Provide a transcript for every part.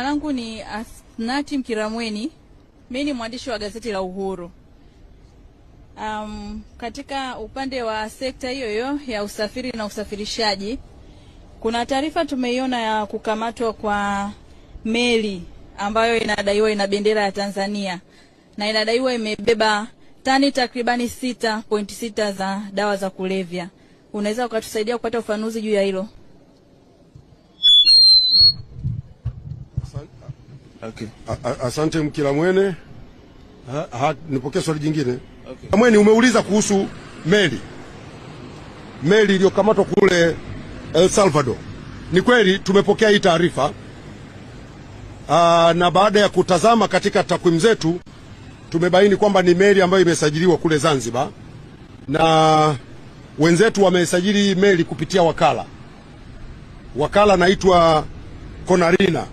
Jina langu ni Asnati Mkiramweni. Mimi ni mwandishi wa gazeti la Uhuru. Katika upande wa sekta hiyo ya usafiri na usafirishaji, kuna taarifa tumeiona ya kukamatwa kwa meli ambayo inadaiwa ina bendera ya Tanzania na inadaiwa imebeba tani takribani 6.6 za dawa za kulevya. Unaweza ukatusaidia kupata ufafanuzi juu ya hilo? Okay. Asante Mkiramweni. Nipokee swali jingine. Okay. Mkiramweni, umeuliza kuhusu meli iliyokamatwa kule El Salvador. Ni kweli tumepokea hii taarifa, na baada ya kutazama katika takwimu zetu tumebaini kwamba ni meli ambayo imesajiliwa kule Zanzibar, na wenzetu wamesajili hii meli kupitia wakala naitwa Konarina.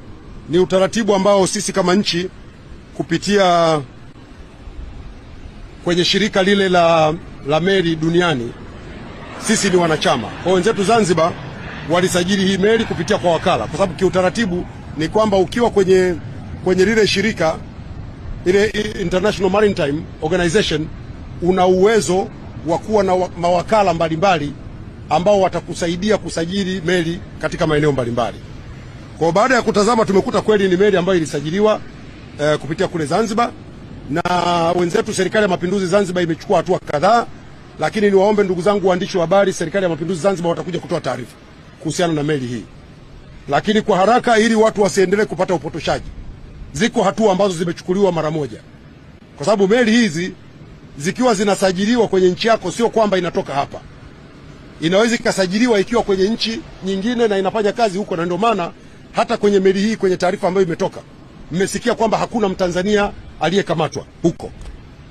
Ni utaratibu ambao sisi kama nchi kupitia kwenye shirika lile la meli duniani sisi ni wanachama. Kwa wenzetu Zanzibar walisajili hii meli kupitia kwa wakala, kwa sababu kiutaratibu ni kwamba ukiwa kwenye lile shirika ile International Maritime Organization una uwezo wa kuwa na mawakala mbalimbali ambao watakusaidia kusajili meli katika maeneo mbalimbali. Kwa baada ya kutazama tumekuta kweli ni meli ambayo ilisajiliwa kupitia kule Zanzibar, na wenzetu Serikali ya Mapinduzi Zanzibar imechukua hatua kadhaa, lakini niwaombe ndugu zangu waandishi wa habari, Serikali ya Mapinduzi Zanzibar watakuja kutoa taarifa kuhusiana na meli hii. Lakini kwa haraka, ili watu wasiendelee kupata upotoshaji, ziko hatua ambazo zimechukuliwa mara moja, kwa sababu meli hizi zikiwa zinasajiliwa kwenye nchi yako sio kwamba inatoka hapa. Inaweza ikasajiliwa ikiwa kwenye nchi nyingine na inafanya kazi huko, na ndio maana hata kwenye meli hii, kwenye taarifa ambayo imetoka, mmesikia kwamba hakuna Mtanzania aliyekamatwa huko.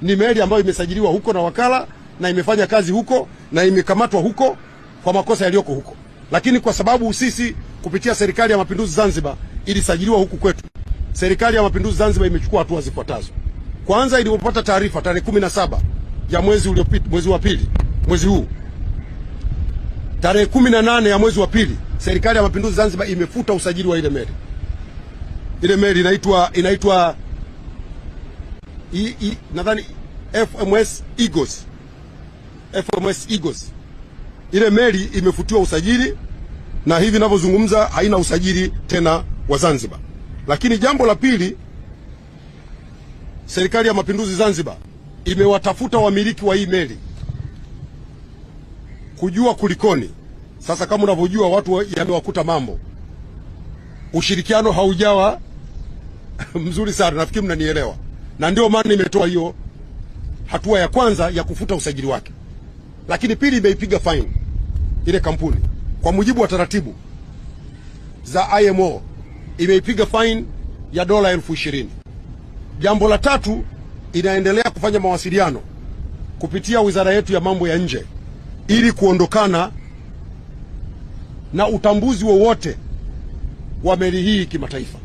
Ni meli ambayo imesajiliwa huko na wakala na imefanya kazi huko na imekamatwa huko kwa makosa yaliyoko huko. Lakini kwa sababu sisi kupitia Serikali ya Mapinduzi Zanzibar ilisajiliwa huku kwetu, Serikali ya Mapinduzi Zanzibar imechukua hatua zifuatazo. Kwanza, ilipopata taarifa tarehe 17 ya mwezi uliopita, mwezi huu, tarehe 18 ya mwezi wa pili, Serikali ya Mapinduzi Zanzibar imefuta usajili wa ile meli. Ile meli inaitwa nadhani FMS Eagles. Ile meli imefutiwa usajili na hivi ninavyozungumza haina usajili tena wa Zanzibar. Lakini jambo la pili, Serikali ya Mapinduzi Zanzibar imewatafuta wamiliki wa hii meli kujua kulikoni. Sasa kama unavyojua, watu yamewakuta mambo, ushirikiano haujawa mzuri sana, nafikiri mnanielewa, na ndio maana imetoa hiyo hatua ya kwanza ya kufuta usajili wake. Lakini pili, imeipiga fine ile kampuni kwa mujibu wa taratibu za IMO, imeipiga fine ya dola 20,000. Jambo la tatu, inaendelea kufanya mawasiliano kupitia wizara yetu ya mambo ya nje ili kuondokana na utambuzi wowote wa meli hii kimataifa.